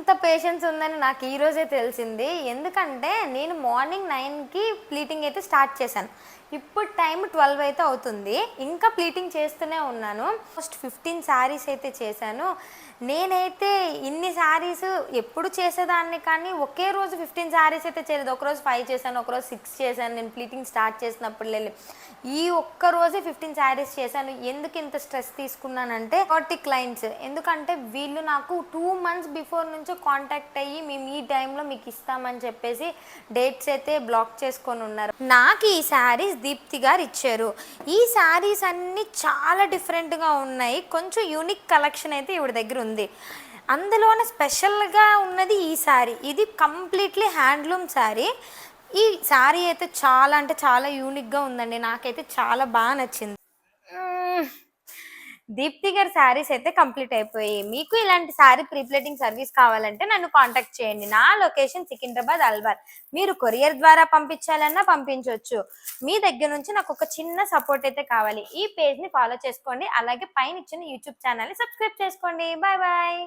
ఇంత పేషెన్స్ ఉందని నాకు ఈ రోజే తెలిసింది. ఎందుకంటే నేను మార్నింగ్ 9కి ప్లీటింగ్ అయితే స్టార్ట్ చేశాను. ఇప్పుడు టైం 12 అయితే అవుతుంది. ఇంకా ప్లీటింగ్ చేస్తూనే ఉన్నాను. ఫస్ట్ 15 శారీస్ అయితే చేశాను. నేనైతే ఇన్ని శారీస్ ఎప్పుడు చేసేదాన్ని, కానీ ఒకే రోజు 15 శారీస్ అయితే చేయలేదు. ఒకరోజు 5 చేశాను, ఒకరోజు 6 చేశాను. నేను ప్లీటింగ్ స్టార్ట్ చేసినప్పుడు ఈ ఒక్క రోజే 15 శారీస్ చేశాను. ఎందుకు ఇంత స్ట్రెస్ తీసుకున్నానంటే 40 క్లయింట్స్. ఎందుకంటే వీళ్ళు నాకు 2 మంత్స్ బిఫోర్ నుంచో కాంటాక్ట్ అయ్యి మేము ఈ టైంలో మీకు ఇస్తామని చెప్పేసి డేట్స్ అయితే బ్లాక్ చేసుకొని ఉన్నారు. నాకు ఈ శారీస్ దీప్తి గారు ఇచ్చారు. ఈ శారీస్ అన్నీ చాలా డిఫరెంట్గా ఉన్నాయి. కొంచెం యూనిక్ కలెక్షన్ అయితే ఇవిడ దగ్గర ఉంది. అందులోనే స్పెషల్గా ఉన్నది ఈ శారీ. ఇది కంప్లీట్లీ హ్యాండ్లూమ్ శారీ. ఈ శారీ అయితే చాలా అంటే చాలా యూనిక్గా ఉందండి. నాకైతే చాలా బాగా నచ్చింది. దీప్తి గారి శారీస్ అయితే కంప్లీట్ అయిపోయాయి. మీకు ఇలాంటి శారీ ప్రీప్లేటింగ్ సర్వీస్ కావాలంటే నన్ను కాంటాక్ట్ చేయండి. నా లొకేషన్ సికింద్రాబాద్ అల్వార్. మీరు కొరియర్ ద్వారా పంపించాలన్నా పంపించవచ్చు. మీ దగ్గర నుంచి నాకు ఒక చిన్న సపోర్ట్ అయితే కావాలి. ఈ పేజ్ని ఫాలో చేసుకోండి. అలాగే పైన ఇచ్చిన యూట్యూబ్ ఛానల్ని సబ్స్క్రైబ్ చేసుకోండి. Bye bye.